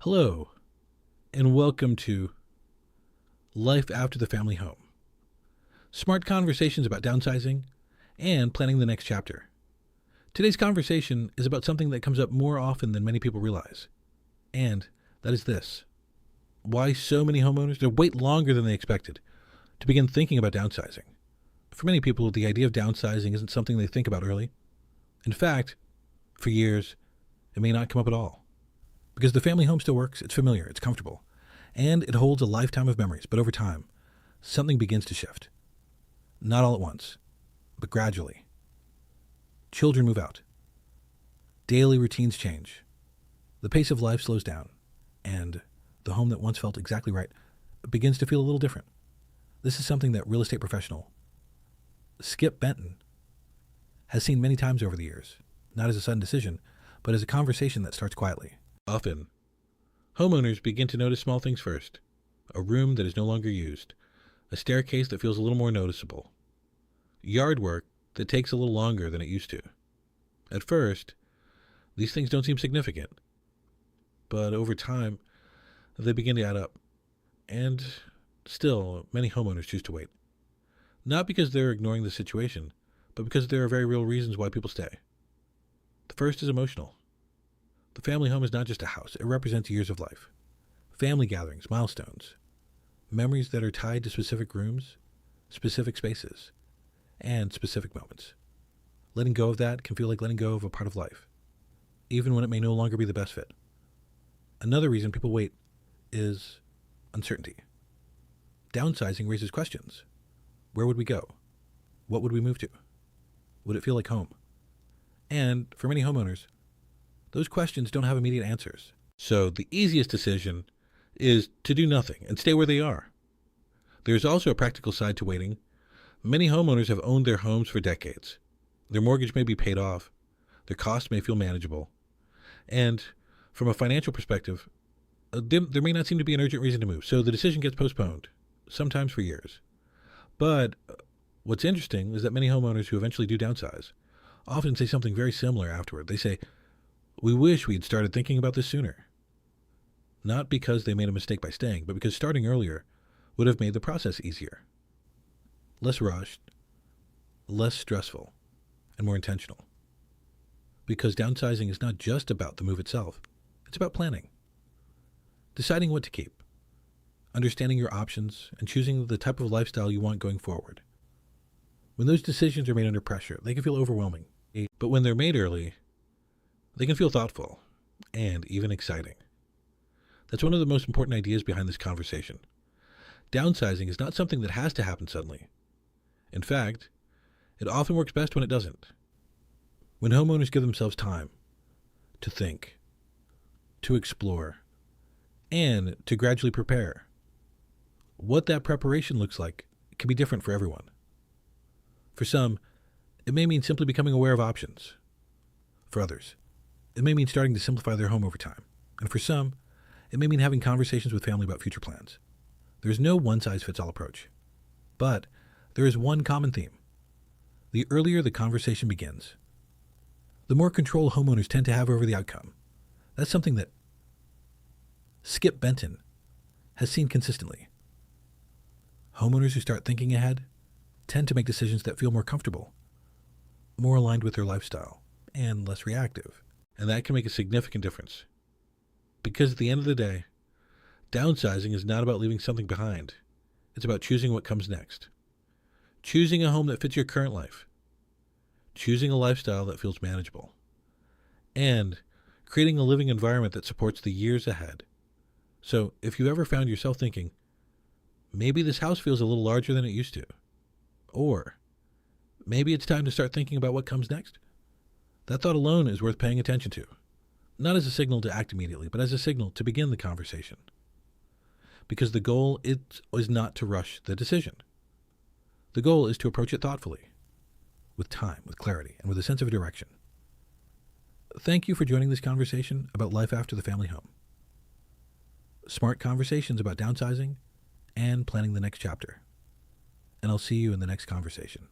Hello, and welcome to Life After the Family Home. Smart conversations about downsizing and planning the next chapter. Today's conversation is about something that comes up more often than many people realize, and that is this. Why so many homeowners wait longer than they expected to begin thinking about downsizing. For many people, the idea of downsizing isn't something they think about early. In fact, for years, it may not come up at all. Because the family home still works, it's familiar, it's comfortable, and it holds a lifetime of memories. But over time, something begins to shift. Not all at once, but gradually. Children move out. Daily routines change. The pace of life slows down, and the home that once felt exactly right begins to feel a little different. This is something that real estate professional Skip Benton has seen many times over the years, not as a sudden decision, but as a conversation that starts quietly. Often, homeowners begin to notice small things first. A room that is no longer used, a staircase that feels a little more noticeable, yard work that takes a little longer than it used to. At first, these things don't seem significant, but over time, they begin to add up. And still, many homeowners choose to wait. Not because they're ignoring the situation, but because there are very real reasons why people stay. The first is emotional. The family home is not just a house. It represents years of life. Family gatherings, milestones, memories that are tied to specific rooms, specific spaces, and specific moments. Letting go of that can feel like letting go of a part of life, even when it may no longer be the best fit. Another reason people wait is uncertainty. Downsizing raises questions. Where would we go? What would we move to? Would it feel like home? And for many homeowners, those questions don't have immediate answers. So the easiest decision is to do nothing and stay where they are. There's also a practical side to waiting. Many homeowners have owned their homes for decades. Their mortgage may be paid off. Their costs may feel manageable. And from a financial perspective, there may not seem to be an urgent reason to move. So the decision gets postponed, sometimes for years. But what's interesting is that many homeowners who eventually do downsize often say something very similar afterward. They say, "We wish we had started thinking about this sooner." Not because they made a mistake by staying, but because starting earlier would have made the process easier. Less rushed, less stressful, and more intentional. Because downsizing is not just about the move itself. It's about planning. Deciding what to keep. Understanding your options and choosing the type of lifestyle you want going forward. When those decisions are made under pressure, they can feel overwhelming. But when they're made early, they can feel thoughtful and even exciting. That's one of the most important ideas behind this conversation. Downsizing is not something that has to happen suddenly. In fact, it often works best when it doesn't. When homeowners give themselves time to think, to explore, and to gradually prepare. What that preparation looks like can be different for everyone. For some, it may mean simply becoming aware of options. For others, it may mean starting to simplify their home over time. And for some, it may mean having conversations with family about future plans. There is no one-size-fits-all approach. But there is one common theme. The earlier the conversation begins, the more control homeowners tend to have over the outcome. That's something that Skip Benton has seen consistently. Homeowners who start thinking ahead tend to make decisions that feel more comfortable, more aligned with their lifestyle, and less reactive. And that can make a significant difference. Because at the end of the day, downsizing is not about leaving something behind. It's about choosing what comes next. Choosing a home that fits your current life. Choosing a lifestyle that feels manageable. And creating a living environment that supports the years ahead. So if you ever found yourself thinking, maybe this house feels a little larger than it used to, or maybe it's time to start thinking about what comes next, that thought alone is worth paying attention to. Not as a signal to act immediately, but as a signal to begin the conversation. Because the goal is not to rush the decision. The goal is to approach it thoughtfully, with time, with clarity, and with a sense of direction. Thank you for joining this conversation about life after the family home. Smart conversations about downsizing and planning the next chapter. And I'll see you in the next conversation.